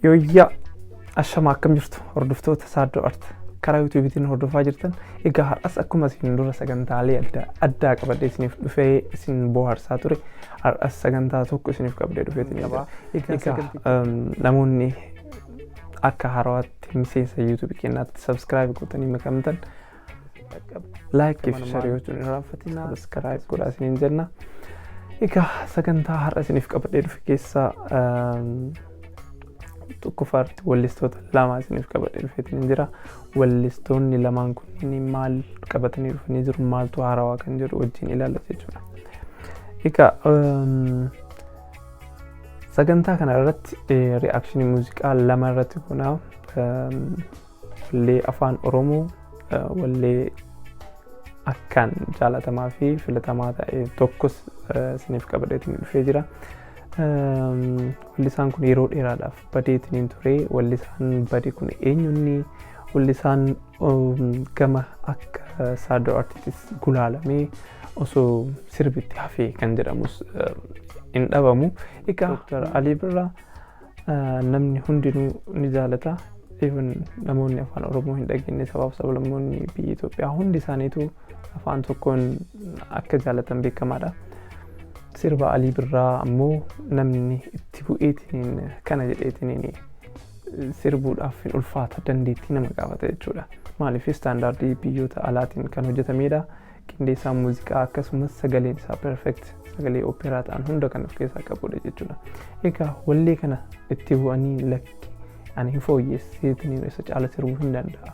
Yooyyaa ashama akkam jirtu hordoftoota Saaddoo Art karaa YouTubeetiin hordofaa jirtan egaa har'as akkuma isin dura sagantaalee addaa qabadhee isiniif dhufee isin bohaarsaa ture har'as sagantaa tokko isiniif qabdee dhufeetiin jira. Egaa namoonni akka harawaatti miseensa YouTube keenyaatti subscribe gootanii makamtan like fi share gochuun hin raaffatinaa subscribe godhaa isiniin jenna. Egaa sagantaa har'a isiniif qabadhee dhufe keessaa tokkoffaatti wallistoota lama isiniif qabadhee dhufeetiin jira. Wallistoonni lamaan kun maal qabatanii dhufanii jiru maaltu haarawaa kan jedhu wajjin ilaalla jechuudha. Egaa sagantaa kana irratti reakshinii muuziqaa lama irratti goona. Wallee afaan Oromoo wallee akkaan jaalatamaa fi filatamaa ta'e tokkos isiniif qabadheetiin dhufee jira. Wallisaan kun yeroo dheeraadhaaf badeetiin ture. Wallisaan badee kun eenyunni wallisaan gama akka Saaddoo Artiitis gulaalamee osoo sirbitti hafee kan jedhamus hin dhabamu. Egaa Dr. Alii Birraa namni hundinuu ni jaalata. Even namoonni afaan Oromoo hin dhageenye sabaaf sablammoonni biyya Itoophiyaa hundi isaaniitu afaan tokkoon akka jaalatan beekamaadha. Sirba Alii Birraa ammoo namni itti bu'eetiin kana jedheetiin sirbuudhaaf hin ulfaata dandeettii nama gaafata jechuudha. Maaliif istaandaardii biyyoota alaatiin kan hojjetamedha. Qindeessaan muuziqaa akkasumas sagaleen isaa perfect sagalee operaa ta'an hunda kan of keessaa qabudha jechuudha. Egaa wallee kana itti bu'anii lakki ani hin fooyyesseetiin isa caala sirbuu hin danda'a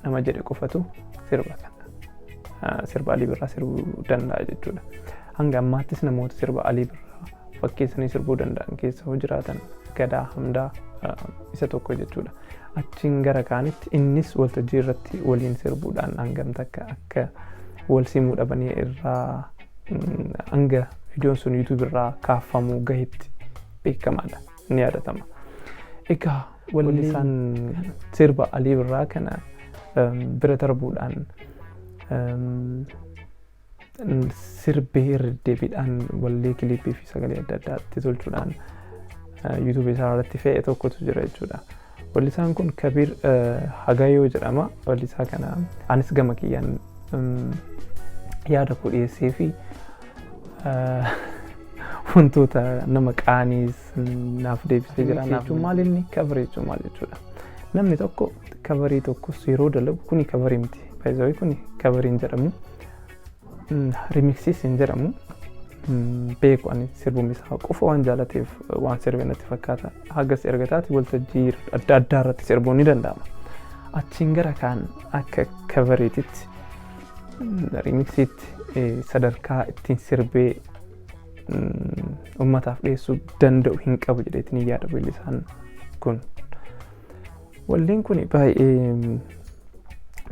nama jedhe qofatu sirba kana sirba Alii Birraa sirbuu danda'a jechuudha. Hanga ammaattis namoota sirba Alii Birraa fakkeessanii sirbuu danda'an keessa jiraatan Gadaa Hamdaa isa tokko jechuudha. Achiin gara kaanitti innis waltajjii irratti waliin sirbuudhaan hangam takka akka wal simuu dhabanii irraa hanga viidiyoon sun YouTube irraa kaafamuu gahetti beekamaadha ni yaadatama. Egaa wallisaan sirba Alii Birraa kana bira darbuudhaan sirbee irra deebiidhaan wallee kilipii fi sagalee adda addaatti tolchuudhaan YouTube isaa irratti fe'e tokkotu jira jechuudha. Wallisaan kun Kabiir Hagayoo jedhama. Wallisaa kana anis gama kiyyaan yaada koo dhiyeessee fi wantoota nama qaaniis naaf deebisee jira. Jechuun maal inni kabarii jechuun maal jechuudha. Namni tokko kabarii tokkos yeroo dalagu kuni kabarii miti. Baay'ee kuni kabariin jedhamu. Remixis hin jedhamu. Beeku ani sirbuun isaa qofa waan jaalateef waan sirbee natti fakkaata. Hagas ergataati waltajjii adda addaa irratti sirbuun ni danda'ama. Achiin gara kaan akka kabariititti remixiitti sadarkaa ittiin sirbee ummataaf dhiyeessuu danda'u hin qabu jedheetiin yaada wallisaan kun. Walleen kun baay'ee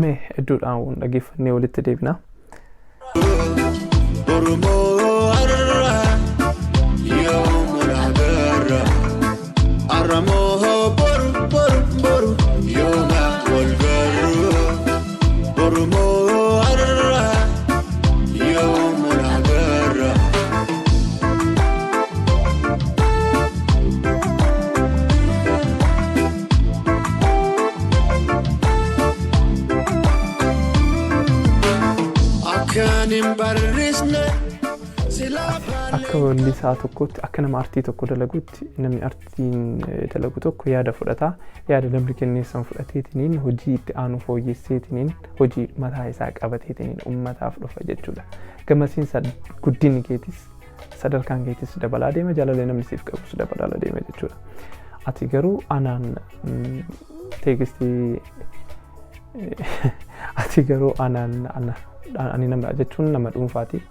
mee hedduudhaan dhaggeeffannee walitti deebina. Oromo arra yoom lagarra Oromo boru yooma walgarru Oromo arra yoom lagarra akka wallisaa tokkotti akka nama artii tokko dalaguutti namni artiin dalagu tokko yaada fudhata. Yaada namni kenneessan fudhateetiniin hojii itti aanu fooyyesseetiniin hojii mataa isaa qabateetiniin ummataaf dhufa jechuudha. Gamasiin guddinni keetis sadarkaan keetis dabalaa deema, jaalallee namni siif qabus dabalaa deema jechuudha. Ati garuu anaan teegistii ati garuu ani nama jechuun nama dhuunfaati.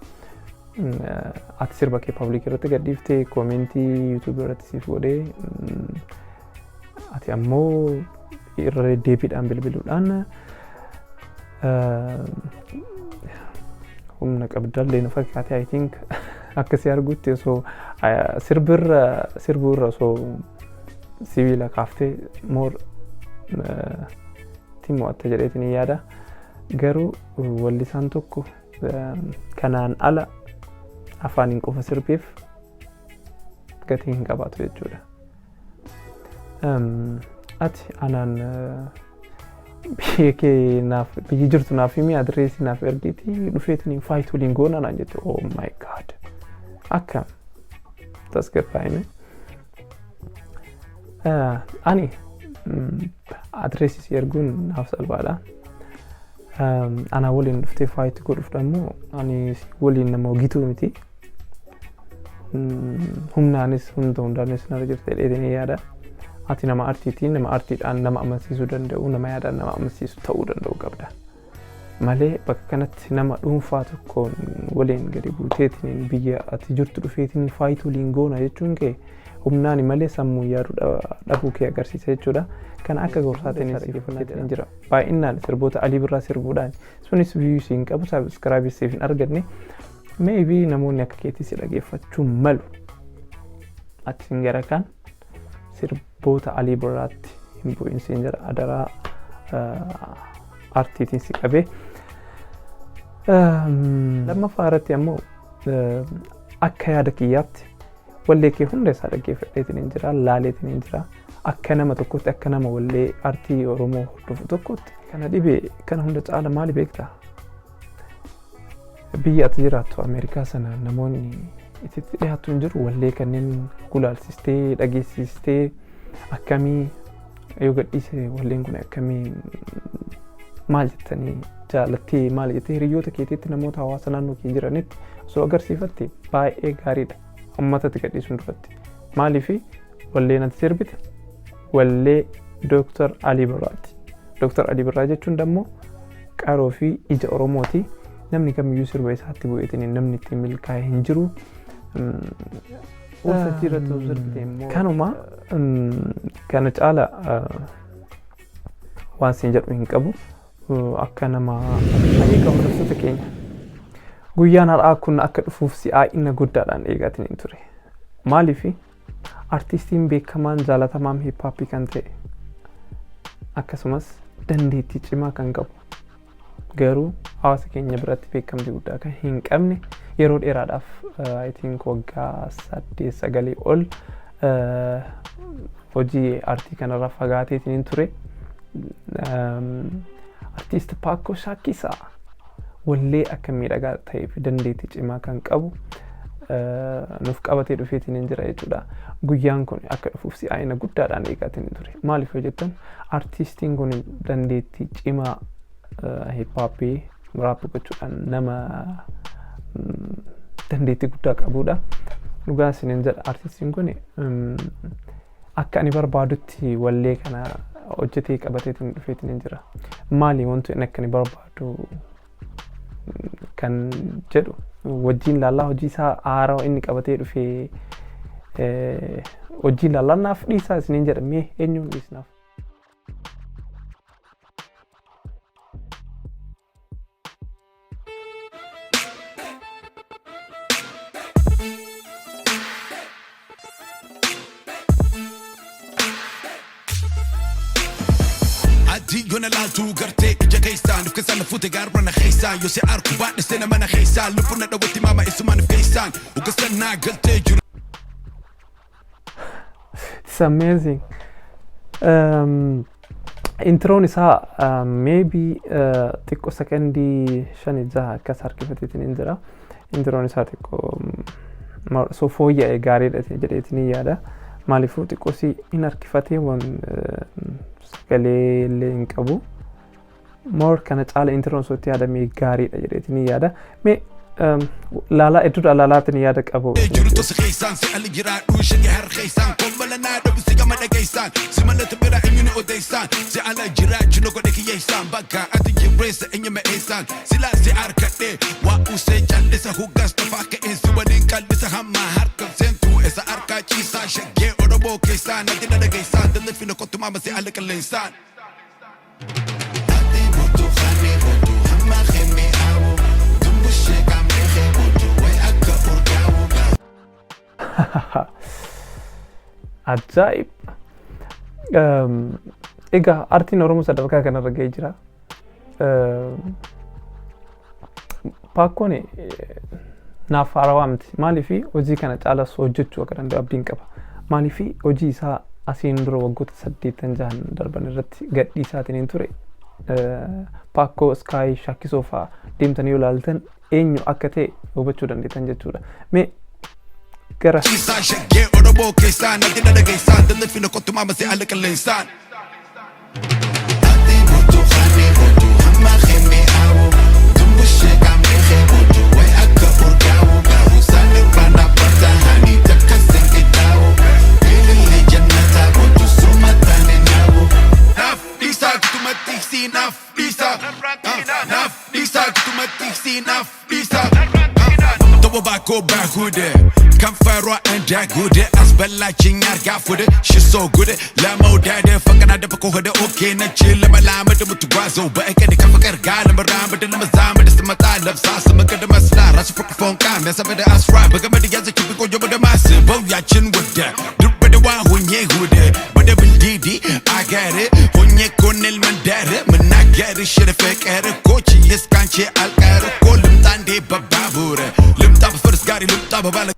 Ati sirba kee public irratti gadhiiftee koomentii YouTube irratti siif godhee ati ammoo irra deebiidhaan bilbiluudhaan humna qabdallee na fakkaate I think akkasii arguutti osoo sirbuurra osoo sibiila kaaftee more timo'atta jedheetiin yaada. Garuu wallisaan tokko kanaan ala afaaniin qofa sirbeef gatii hin qabaatu jechuudha. ati anaan biyya kee naaf biyyi jirtu naaf himi adreesii naaf ergiti dhufeetiniin faayitii waliin goona naan jette. Oh my god akkam tasgabbaa'ime. Ani adreesii si erguun naaf salphaadha. Ana waliin dhuftee faayitii godhuuf ammoo ani waliin nama ogituu miti. Humnaanis hundaanis nara jirte dheedhanii yaada. Ati nama artiitiin nama artiidhaan nama amansiisuu danda'u nama yaadaan nama amansiisu ta'uu danda'u qabda. Malee bakka kanatti nama dhuunfaa tokkoon waliin gadi buuteetiin biyya ati jirtu dhufeetiin faayitii waliin goona jechuun kee humnaani malee sammuu yaaduu dhabuu kee agarsiisa jechuudha. Kana akka gorsaatiin siifannaatiin jira. Baay'inaan sirboota Alii Birraa sirbuudhaan sunis views hin qabu subscribe siif hin arganne. Maybe namoonni akka keetii si dhageeffachuu malu. Ati hin gara kan sirboota Alii Birraatti hin bu'insiin jira adaraa artiitiin si qabee. Lammaffaa irratti ammoo akka yaada kiyyaatti wallee kee hunda isaa dhaggeeffadheetiin hin jira laaleetiin hin jira. Akka nama tokkotti akka nama wallee artii Oromoo hordofu tokkotti kana dhibee kana hunda caala maali beektaa? Biyya ati jiraattu Ameerikaa sana namoonni itti dhiyaatu hin jiru wallee kanneen gulaalsistee dhageessistee akkamii yoo gadhiise walleen kun akkamii maal jettanii jaalattee maal jettee hiriyoota keetiitti namoota hawaasa naannoo kee jiranitti osoo agarsiifatte baay'ee gaariidha. Uummatatti gadhiisuun duratti maaliifi walleen ati sirbite wallee Dr. Alii Birraati. Dr. Alii Birraa jechuun dammoo qaroo fi ija Oromooti. Namni kamiyyuu sirba isaatti bu'eetiin namni ittiin milkaa'ee hin jiru. Kanuma kana caala waan siin jedhu hin qabu. Akka nama eegaa hordoftoota keenya guyyaan har'aa kun akka dhufuuf si'aa'ina guddaadhaan eegaatiin hin ture. Maaliifi artistiin beekamaan jaalatamaan hiphooppii kan ta'e akkasumas dandeettii cimaa kan qabu garuu hawaasa keenya biratti beekamtii guddaa kan hin qabne yeroo dheeraadhaaf I think waggaa 8-9 ol hojii artii kanarraa fagaateetiin hin ture. Artiist Pako-M-Shakisa wallee akka miidhagaa ta'ee fi dandeettii cimaa kan qabu nuuf qabatee dhufeetiin hin jira jechuudha. Guyyaan kun akka dhufuuf si'aa'ina guddaadhaan eegaatiin hin ture. Maaliif yoo jettan artiistiin kun dandeettii cimaa hiphooppii raap gochuudhaan nama dandeettii guddaa qabudha. Dhugaa isiniin jedha artiistiin kun akka ani barbaadutti wallee kana hojjetee qabateetiin dhufeetiin hin jira. Maali wanti inni akka ani barbaadu kan jedhu wajjin laallaa hojii isaa haaraa inni qabatee dhufee wajjin laallaa naaf dhiisaa isiniin jedha mee eenyuun dhiisnaaf? Gonna lie to garte ija keesaan if kesan fute garbrana keesaan yo se arku baadhe sena mana keesaan lubuna dhawatti mama isuman keesaan ugasanna galte jiru. It's amazing. Introon isaa maybe xiqqoo sekondii 5-6 akkas harkifateetiin hin jira. Introon isaa xiqqoo so fooyya'ee gaariidha jedheetiin yaada. Maaliifuu xiqqoosi hin harkifatee waan sagalee illee hin qabu. More kana caala introon sootti yaadamee gaariidha jedheetiin yaada. Mee laalaa hedduudha laalaatiin yaada qabu. Jirutu si keesaan si ali jiraadhu shagee har keesaan kombala naadha bisi gama dhageessaan si malata bira eenyuun odeessaan si ala jiraachuu na godhe kiyyeessaan bakka ati jirreessa eenyu ma'eessaan silaa si harkadhee waa usee callisa huggas tafaa ka'een si waliin qallisa hammaa harka seentuu isa harkaa ciisaa shagee Oromoo keessaan ati na dhageessaan dalli fina kottu maama si ala qilleensaan. Ati mutu khani mutu hamma khemi awu dumbushee kamee mutu way akka urgaawu. Ajaa'ib. Egaa artiin Oromoo sadarkaa kanarra ga'ee jira. Paakoon naaf haarawaa miti. Maaliif hojii kana caalas hojjechuu akka danda'u abdiin qaba. Maaliif hojii isaa asiin dura waggoota 8 darban irratti gadhiisaatiin ture Pako-M-Shakisoo fa'aa deemtanii yoo ilaaltan eenyu akka ta'e hubachuu dandeettan jechuudha. Mee gara Dhiisaa shaggee Oromoo keessaa natti dhagaysaan dallafii na kottu maamasee ala qilleensaan. Naaf Dhiisaa kutumatti si naaf Dhiisaa Tobo baakoo baakuude kan faroo andaa guude as ballaachiin argaa fuude shisoo guude lama udaade fakkanaa daba koo hode ookee na chile malaama damutu gwaazoo ba'eekani kan fakkargaa lama raamade lama zaamade simataa labsaa simakada maslaa rasu fokkofoon qaame sabada asraa bagamadi yaasa kibi kojo bada maasi bau yaachin wadda durbada waa hunyee huude bada bildidi agaare hunyee koonel mandaare manaagaare shirafee qaare kochi yeskanchee alqaare koo limtaandee babaabuure limtaa bafars gaarii limtaa babaala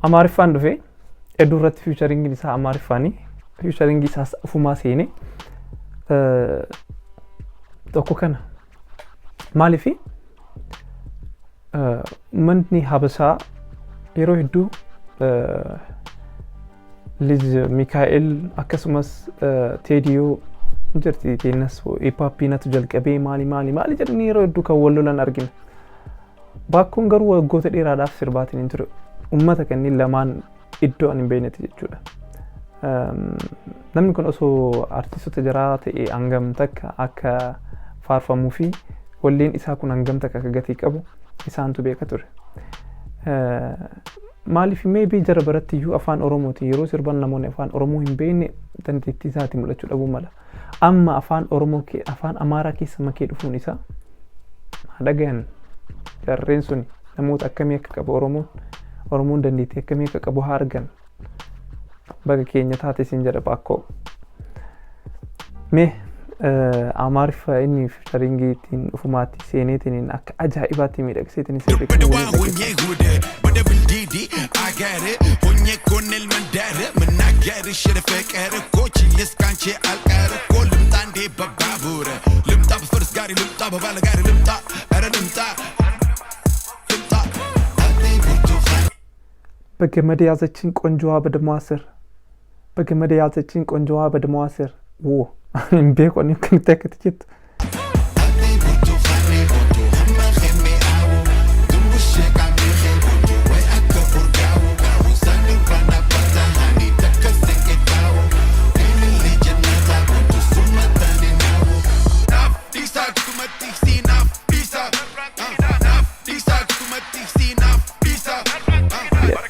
Amaariffaan dhufe hedduu irratti fiicharingiin isaa Amaariffaanii fiicharingii isaas ufumaa seene tokko kana maaliifi uummanni Habashaa yeroo hedduu Liz Mikaa'el akkasumas Teediyoo jirti teenas hiphoppiinatu jalqabee maali jedhanii yeroo hedduu kan wal lolan argina. Bakkoon garuu waggoota dheeraadhaaf sirbaatiin hin ture uummata kanneen lamaan iddoo ani hin beeknetti jechuudha. Namni kun osoo artistoota jaraa ta'e hangam takka akka faarfamuu fi walleen isaa kun hangam takka akka gatii qabu isaantu beeka ture. Maaliif maybe jara baratti iyyuu afaan Oromooti yeroo sirban namoonni afaan Oromoo hin beekne dandeettii isaatii mul'achuu dhabuu mala. Amma afaan Oromoo afaan Amaaraa keessa makee dhufuun isaa dhagayan jarreen sun namoota akkamii akka qabu Oromoon dandeettii akkamii akka qabu haa argan baga keenya taate siin jedha Pako. Mee Amaariffa inni fiicharingiitiin ufumaatti seeneetiin akka ajaa'ibaatti miidhagseetiin በገመድ ያዘችን ቆንጆዋ በደሟ ስር በገመድ ያዘችን ቆንጆዋ በደሟ ስር ዎ እንቤ ቆን ከንተከትችት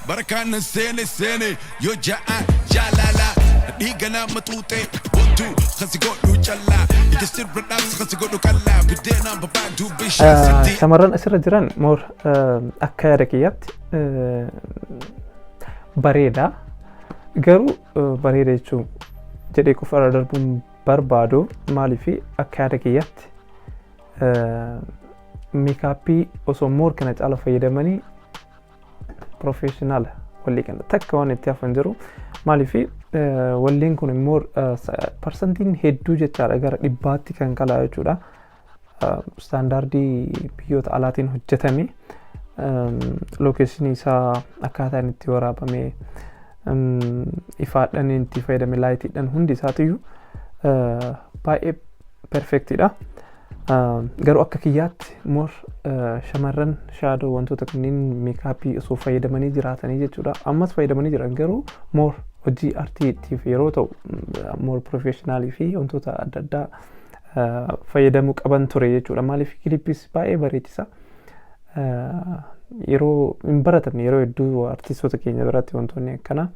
Barakana sene yo jaa jalala digana matute bontu khasigo lucalla idisir bradabs khasigo dukalla bidena babadu bishasiti shamarran asirra jiran moor akka yaadakiyatti bareeda garuu bareeda jechuun jedhee qofa darbuun barbaadu maaliifi akka yaadakiyatti meekaappii osoo moor kana caala fayyadamanii professional walli kan takka waan itti hafan jiru maaliifi walleen kun immoo percentiin hedduu jechaadha gara dhibbaatti kan qalaa jechuudha. Standardii biyyoota alaatiin hojjetame lokeeshinii isaa akkaataan itti waraabame ifaadhaan itti fayyadame laayitiidhaan hundi isaatiyyuu baay'ee perfectidha. Garuu akka kiyyaatti moor shamarran shaadoo wantoota kanneen meekaappii osoo fayyadamanii jiraatanii jechuudha. Ammas fayyadamanii jiran garuu moor hojii artiitiif yeroo ta'u moor professionaalii fi wantoota adda addaa fayyadamuu qaban ture jechuudha. Maaliif kilippis baay'ee bareechisa. Yeroo hin baratamne yeroo hedduu artistoota keenya biratti wantoonni akkana.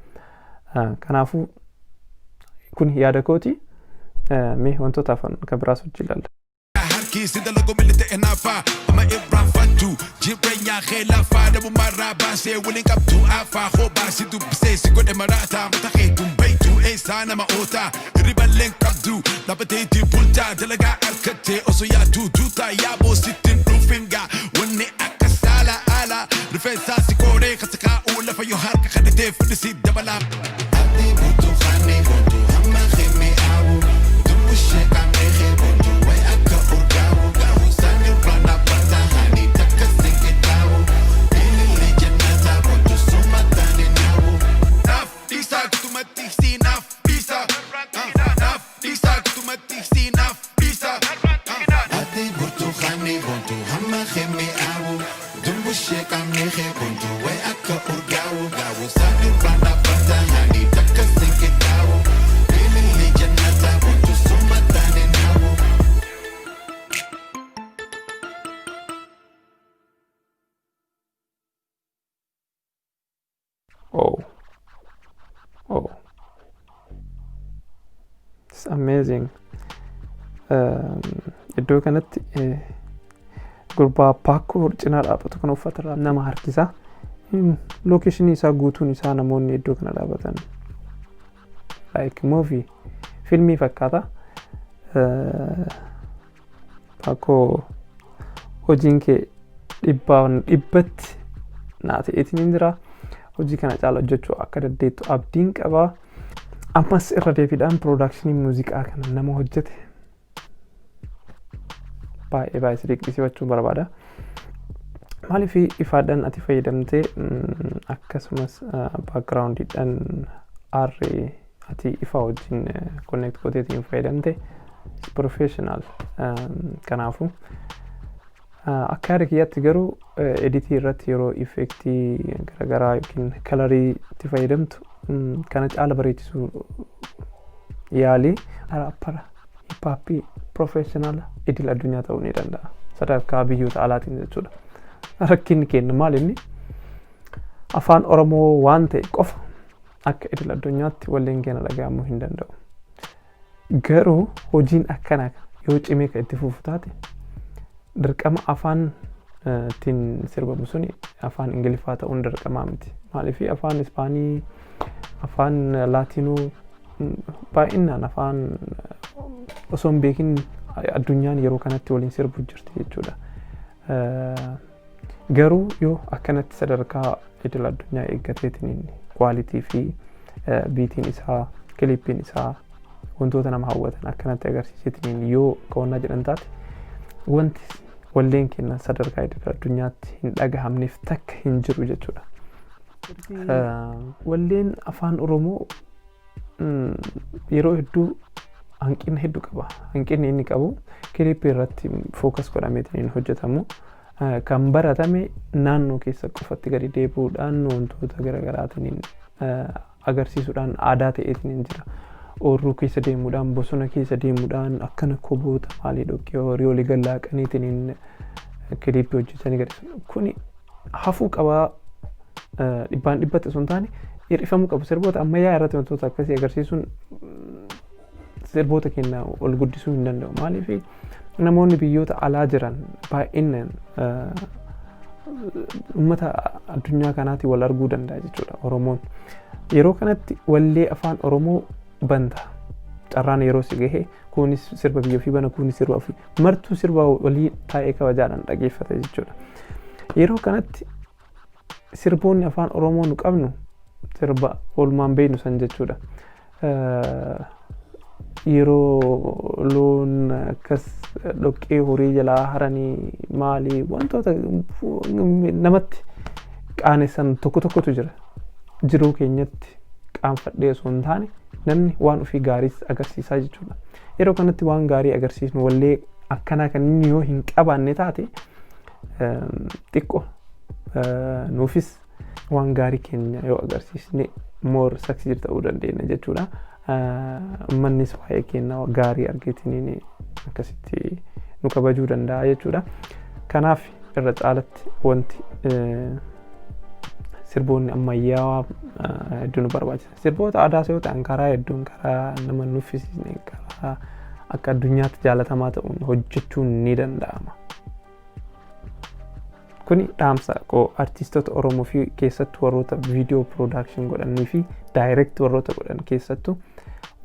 Kanaafuu kun yaada kooti. Mee wantoota afaan kan biraas hojii ilaalla. Kisi da logo milite enafa ama ibra fatu jibrenya khilafa da mumara base willing up to afa ho basi du bise sigo de marata mtakhe tumbaitu esana ma ota ribalen kabdu lapateti pulta dalaga arkate oso ya tu tuta ya bo sitin rufinga wonne akasala ala rifeensaa si kooree kan si kaa'uu lafa yoo harka kadhatee fudhisiif dabalaa. Ati buntu haanii buntu hamma himee aawu dumbu sheekaa meeshee buntu wayi akka urgaawu gaawu saani rana bata haanii takka singe taawu ililli jannata buntu summa taane naawu. Naaf Dhiisaa kutumatti si naaf Dhiisaa naaf Dhiisaa kutumatti si naaf Dhiisaa. Ati buntu haanii buntu hamma himee aawu dumbu sheekaa meeshee buntu wayi akka urgaawu gaawu saani rana bata haanii takka singe taawu ililli jannata buntu summa taane naawu. Oh, it's amazing. Iddoo kanatti gurbaa Paakoo cinaa dhaabbatu kan uffata nama harkisaa. Lokeeshinii isaa guutuun isaa namoonni iddoo kana dhaabbatan like movie filmii fakkaata. Paakoo hojiin kee dhibbatti naa ta'eetiin jira. Hojii kana caala hojjechuu akka dandeettu abdiin qaba. Ammas irra deebiidhaan piroodakshinii muuziqaa kana nama hojjete baay'ee sidiqisiifachuu barbaada. Maaliif ifaadhaan ati fayyadamtee akkasumas baakgiraawundiidhaan aarree ati ifa wajjin konneekt gooteetiin fayyadamte professional. Kanaafu akka yaada kiyyaatti garuu editii irratti yeroo effektii garaagaraa yookiin kalarii itti fayyadamtu kana caala bareechisuu yaalii raappara hiphaappii professional idil addunyaa ta'uu ni danda'a sadarkaa biyyoota alaatiin jechuudha. Rakkinni keenya maal inni afaan Oromoo waan ta'e qofa akka idil addunyaatti walleen keenya dhaga'amuu hin danda'u. Garuu hojiin akkana yoo cimee kan itti fufu taate dirqama afaan tiin sirbamu suni afaan Ingiliffaa ta'uun dirqamaa miti. Maaliif afaan Ispaanii afaan Laatinoo baay'inaan afaan osoo hin beekin addunyaan yeroo kanatti waliin sirbu jirti jechuudha. Garuu yoo akkanatti sadarkaa idil addunyaa eeggateetiin kwaalitii fi biitiin isaa kilippiin isaa wantoota nama hawwatan akkanatti agarsiiseetiin yoo ka'annaa jedhan taate wanti walleen keenya sadarkaa idil addunyaatti hin dhagahamneef takka hin jiru jechuudha. Walleen afaan Oromoo yeroo hedduu hanqina hedduu qaba. Hanqinni inni qabu kilippii irratti fookas godhameetiin hojjetamu. Kan baratame naannoo keessa qofatti gadi deebi'uudhaan wantoota garaagaraatiin agarsiisuudhaan aadaa ta'eetiin jira. Oorruu keessa deemuudhaan bosona keessa deemuudhaan akkana koboota maalii dhoqqee horii olii gallaaqaniitiin kilippii hojjetanii agarsiisu. Kuni hafuu qabaa dhibbaan dhibbatti osoo hin taane hir'ifamuu qabu. Sirboota ammayyaa irratti wantoota akkasii agarsiisuun sirboota keenya ol guddisuu hin danda'u. Maaliif namoonni biyyoota alaa jiran baay'inaan uummata addunyaa kanaatti wal arguu danda'a jechuudha. Oromoon yeroo kanatti wallee afaan Oromoo banta carraan yeroo si gahe kunis sirba biyya ofii bana kunis sirba ofii martuu sirba walii taa'ee kabajaadhaan dhageeffata jechuudha. Yeroo kanatti sirboonni afaan Oromoo nu qabnu sirba oolmaan beeknu san jechuudha. Yeroo loon akkas dhoqqee horii jalaa haranii maalii wantoota namatti qaanessan tokkotu jira. Jiruu keenyatti qaanfadhee osoo hin taane namni waan ofii gaarii agarsiisaa jechuudha. Yeroo kanatti waan gaarii agarsiisnu wallee akkanaa kan inni yoo hin qabaanne taate xiqqoo nuufis waan gaarii keenya yoo agarsiisne more success ta'uu dandeenya jechuudha. Mannis waa'ee keenya gaarii argeetiin akkasitti nu kabajuu danda'a jechuudha. Kanaaf irra caalatti wanti sirboonni ammayyaawaa hedduu nu barbaachisa. Sirboota aadaa yoo ta'an karaa hedduun karaa nama nuffisiisne karaa akka addunyaatti jaalatamaa ta'uun hojjechuun ni danda'ama. Kuni dhaamsa artistoota Oromoo fi keessattuu warroota viidiyoo production godhanii fi direct warroota godhan keessattuu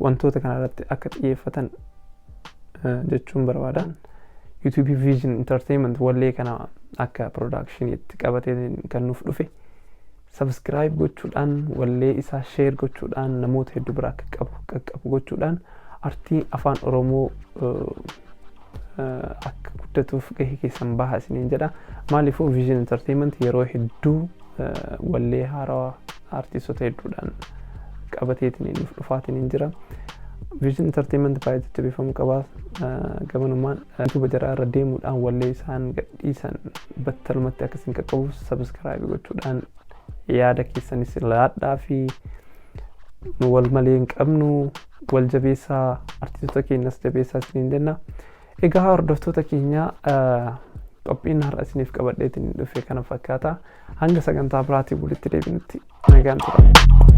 wantoota kanarratti akka xiyyeeffatan jechuun barbaada. YouTube Vision Entertainment wallee kana akka production itti qabatee kan nuuf dhufe subscribe gochuudhaan wallee isaa share gochuudhaan namoota hedduu biraa qaqqabu gochuudhaan artii afaan Oromoo akka guddatuuf gahee keessan bahaa isiniin jedha. Maaliifuu Vision Entertainment yeroo hedduu wallee haarawaa artiistota hedduudhaan qabateetiin nuuf dhufaatiin jira. Vision Entertainment baay'ee jajjabeeffamuu qaba. Gabanumaan YouTube jaraa irra deemuudhaan wallee isaan gadhiisan battalumatti akkasiin qaqqabu subscribe gochuudhaan yaada keessanis laadhaa fi nu wal malee hin qabnu wal jabeessaa artiistota keenyas jabeessaa isiniin jenna. Egaa hordoftoota keenya qophiin har'a isiniif qabadheetiin dhufe kana fakkaata. Hanga sagantaa biraatii walitti deebinutti nagaan tura.